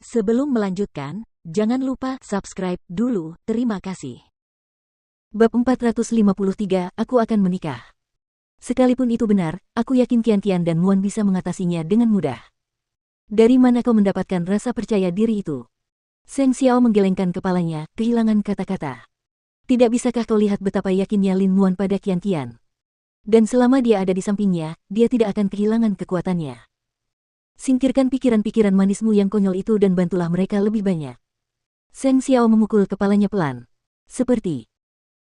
Sebelum melanjutkan, jangan lupa subscribe dulu, terima kasih. Bab 453, Aku akan menikah. Sekalipun itu benar, aku yakin Qian dan Muan bisa mengatasinya dengan mudah. Dari mana kau mendapatkan rasa percaya diri itu? Seng Xiao menggelengkan kepalanya, kehilangan kata-kata. Tidak bisakah kau lihat betapa yakinnya Lin Muan pada Qian? Dan selama dia ada di sampingnya, dia tidak akan kehilangan kekuatannya. Singkirkan pikiran-pikiran manismu yang konyol itu dan bantulah mereka lebih banyak. Seng Xiao memukul kepalanya pelan. Seperti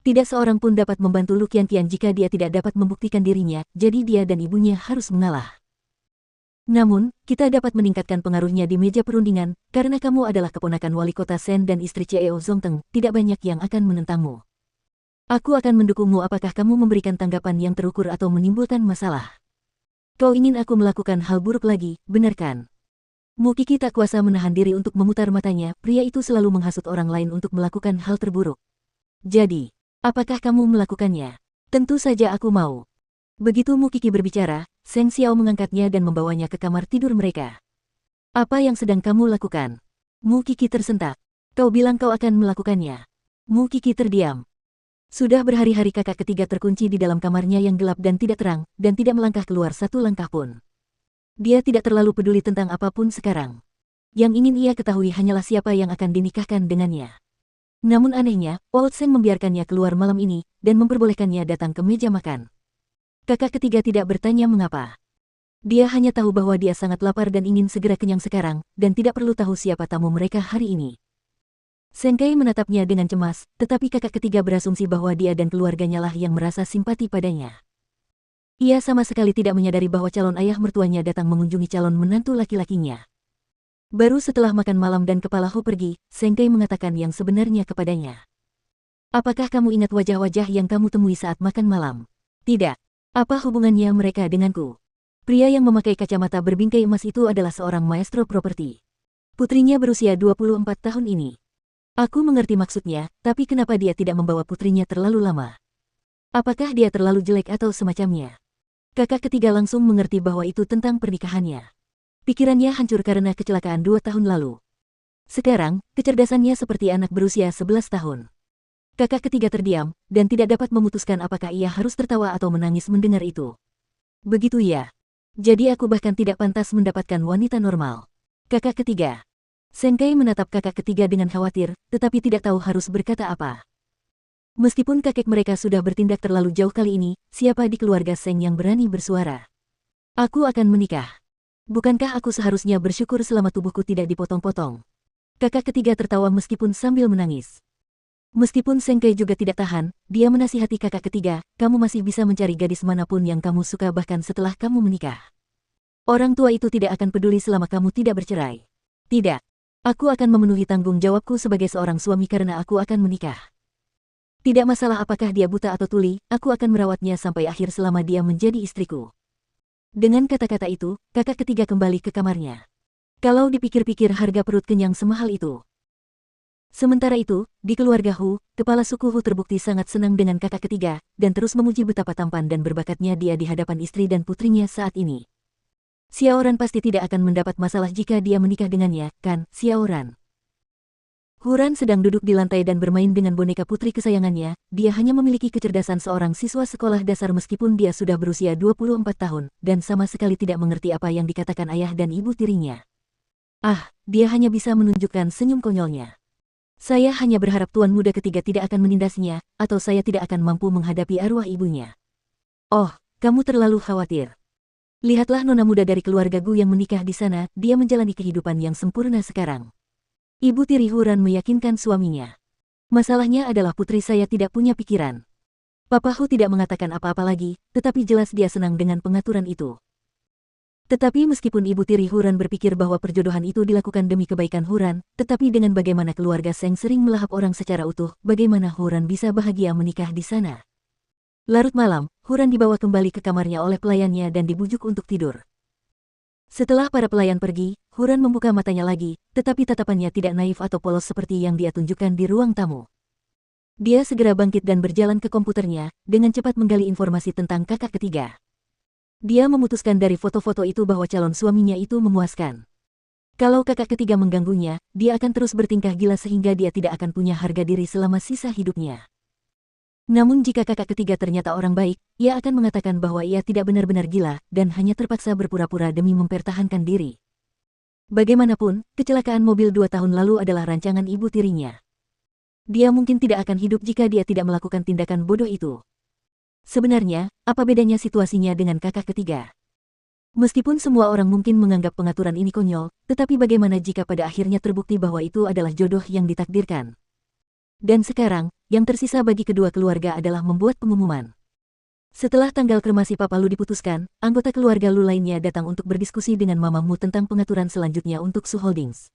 tidak seorang pun dapat membantu Lu Qian jika dia tidak dapat membuktikan dirinya, jadi dia dan ibunya harus mengalah. Namun, kita dapat meningkatkan pengaruhnya di meja perundingan, karena kamu adalah keponakan wali kota Shen dan istri CEO Zongteng, tidak banyak yang akan menentangmu. Aku akan mendukungmu apakah kamu memberikan tanggapan yang terukur atau menimbulkan masalah. Kau ingin aku melakukan hal buruk lagi, benar kan? Mu Qi tak kuasa menahan diri untuk memutar matanya, pria itu selalu menghasut orang lain untuk melakukan hal terburuk. Jadi, apakah kamu melakukannya? Tentu saja aku mau. Begitu Mu Qi berbicara, Seng Xiao mengangkatnya dan membawanya ke kamar tidur mereka. Apa yang sedang kamu lakukan? Mu Qi tersentak. Kau bilang kau akan melakukannya. Mu Qi terdiam. Sudah berhari-hari kakak ketiga terkunci di dalam kamarnya yang gelap dan tidak terang, dan tidak melangkah keluar satu langkah pun. Dia tidak terlalu peduli tentang apapun sekarang. Yang ingin ia ketahui hanyalah siapa yang akan dinikahkan dengannya. Namun anehnya, Old Seng membiarkannya keluar malam ini, dan memperbolehkannya datang ke meja makan. Kakak ketiga tidak bertanya mengapa. Dia hanya tahu bahwa dia sangat lapar dan ingin segera kenyang sekarang, dan tidak perlu tahu siapa tamu mereka hari ini. Seng Kai menatapnya dengan cemas, tetapi kakak ketiga berasumsi bahwa dia dan keluarganya lah yang merasa simpati padanya. Ia sama sekali tidak menyadari bahwa calon ayah mertuanya datang mengunjungi calon menantu laki-lakinya. Baru setelah makan malam dan kepala Hu pergi, Seng Kai mengatakan yang sebenarnya kepadanya. Apakah kamu ingat wajah-wajah yang kamu temui saat makan malam? Tidak. Apa hubungannya mereka denganku? Pria yang memakai kacamata berbingkai emas itu adalah seorang maestro properti. Putrinya berusia 24 tahun ini. Aku mengerti maksudnya, tapi kenapa dia tidak membawa putrinya terlalu lama? Apakah dia terlalu jelek atau semacamnya? Kakak ketiga langsung mengerti bahwa itu tentang pernikahannya. Pikirannya hancur karena kecelakaan 2 tahun lalu. Sekarang, kecerdasannya seperti anak berusia 11 tahun. Kakak ketiga terdiam, dan tidak dapat memutuskan apakah ia harus tertawa atau menangis mendengar itu. Begitu ya. Jadi aku bahkan tidak pantas mendapatkan wanita normal. Kakak ketiga. Seng Kai menatap kakak ketiga dengan khawatir, tetapi tidak tahu harus berkata apa. Meskipun kakek mereka sudah bertindak terlalu jauh kali ini, siapa di keluarga Seng yang berani bersuara? Aku akan menikah. Bukankah aku seharusnya bersyukur selama tubuhku tidak dipotong-potong? Kakak ketiga tertawa meskipun sambil menangis. Meskipun Seng Kai juga tidak tahan, dia menasihati kakak ketiga, kamu masih bisa mencari gadis manapun yang kamu suka bahkan setelah kamu menikah. Orang tua itu tidak akan peduli selama kamu tidak bercerai. Tidak. Aku akan memenuhi tanggung jawabku sebagai seorang suami karena aku akan menikah. Tidak masalah apakah dia buta atau tuli, aku akan merawatnya sampai akhir selama dia menjadi istriku. Dengan kata-kata itu, kakak ketiga kembali ke kamarnya. Kalau dipikir-pikir harga perut kenyang semahal itu. Sementara itu, di keluarga Hu, kepala suku Hu terbukti sangat senang dengan kakak ketiga, dan terus memuji betapa tampan dan berbakatnya dia di hadapan istri dan putrinya saat ini. Xiaoran pasti tidak akan mendapat masalah jika dia menikah dengannya, kan, Xiaoran? Huran sedang duduk di lantai dan bermain dengan boneka putri kesayangannya, dia hanya memiliki kecerdasan seorang siswa sekolah dasar meskipun dia sudah berusia 24 tahun, dan sama sekali tidak mengerti apa yang dikatakan ayah dan ibu tirinya. Dia hanya bisa menunjukkan senyum konyolnya. Saya hanya berharap tuan muda ketiga tidak akan menindasnya, atau saya tidak akan mampu menghadapi arwah ibunya. Oh, kamu terlalu khawatir. Lihatlah nona muda dari keluarga Gu yang menikah di sana, dia menjalani kehidupan yang sempurna sekarang. Ibu tiri Huran meyakinkan suaminya. Masalahnya adalah putri saya tidak punya pikiran. Papa Hu tidak mengatakan apa-apa lagi, tetapi jelas dia senang dengan pengaturan itu. Tetapi meskipun ibu tiri Huran berpikir bahwa perjodohan itu dilakukan demi kebaikan Huran, tetapi dengan bagaimana keluarga Seng sering melahap orang secara utuh, bagaimana Huran bisa bahagia menikah di sana? Larut malam, Huran dibawa kembali ke kamarnya oleh pelayannya dan dibujuk untuk tidur. Setelah para pelayan pergi, Huran membuka matanya lagi, tetapi tatapannya tidak naif atau polos seperti yang dia tunjukkan di ruang tamu. Dia segera bangkit dan berjalan ke komputernya, dengan cepat menggali informasi tentang kakak ketiga. Dia memutuskan dari foto-foto itu bahwa calon suaminya itu memuaskan. Kalau kakak ketiga mengganggunya, dia akan terus bertingkah gila sehingga dia tidak akan punya harga diri selama sisa hidupnya. Namun jika kakak ketiga ternyata orang baik, ia akan mengatakan bahwa ia tidak benar-benar gila dan hanya terpaksa berpura-pura demi mempertahankan diri. Bagaimanapun, kecelakaan mobil 2 tahun lalu adalah rancangan ibu tirinya. Dia mungkin tidak akan hidup jika dia tidak melakukan tindakan bodoh itu. Sebenarnya, apa bedanya situasinya dengan kakak ketiga? Meskipun semua orang mungkin menganggap pengaturan ini konyol, tetapi bagaimana jika pada akhirnya terbukti bahwa itu adalah jodoh yang ditakdirkan? Dan sekarang, yang tersisa bagi kedua keluarga adalah membuat pengumuman. Setelah tanggal kremasi Papa Lu diputuskan, anggota keluarga Lu lainnya datang untuk berdiskusi dengan Mamamu tentang pengaturan selanjutnya untuk Su Holdings.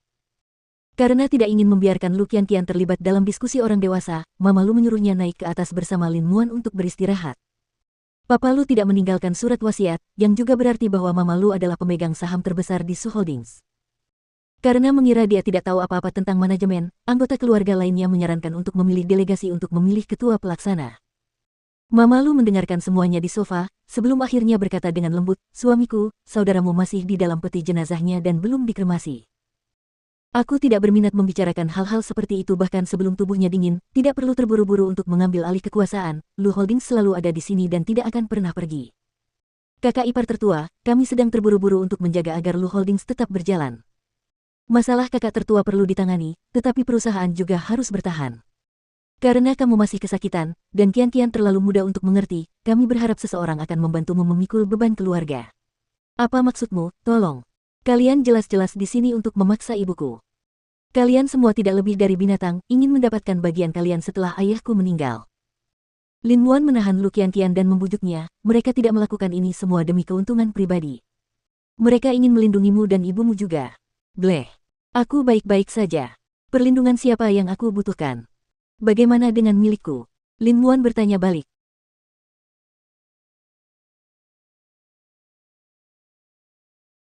Karena tidak ingin membiarkan Lu Qianqian terlibat dalam diskusi orang dewasa, Mama Lu menyuruhnya naik ke atas bersama Lin Muan untuk beristirahat. Papa Lu tidak meninggalkan surat wasiat, yang juga berarti bahwa Mama Lu adalah pemegang saham terbesar di Su Holdings. Karena mengira dia tidak tahu apa-apa tentang manajemen, anggota keluarga lainnya menyarankan untuk memilih delegasi untuk memilih ketua pelaksana. Mama Lu mendengarkan semuanya di sofa, sebelum akhirnya berkata dengan lembut, "Suamiku, saudaramu masih di dalam peti jenazahnya dan belum dikremasi. Aku tidak berminat membicarakan hal-hal seperti itu bahkan sebelum tubuhnya dingin, tidak perlu terburu-buru untuk mengambil alih kekuasaan, Lu Holdings selalu ada di sini dan tidak akan pernah pergi. Kakak ipar tertua, kami sedang terburu-buru untuk menjaga agar Lu Holdings tetap berjalan. Masalah kakak tertua perlu ditangani, tetapi perusahaan juga harus bertahan. Karena kamu masih kesakitan, dan Qianqian terlalu muda untuk mengerti, kami berharap seseorang akan membantumu memikul beban keluarga. Apa maksudmu, tolong? Kalian jelas-jelas di sini untuk memaksa ibuku. Kalian semua tidak lebih dari binatang, ingin mendapatkan bagian kalian setelah ayahku meninggal." Lin Muan menahan Lu Qianqian dan membujuknya, "Mereka tidak melakukan ini semua demi keuntungan pribadi. Mereka ingin melindungimu dan ibumu juga." "Bleh. Aku baik-baik saja. Perlindungan siapa yang aku butuhkan? Bagaimana dengan milikku?" Lin Muan bertanya balik.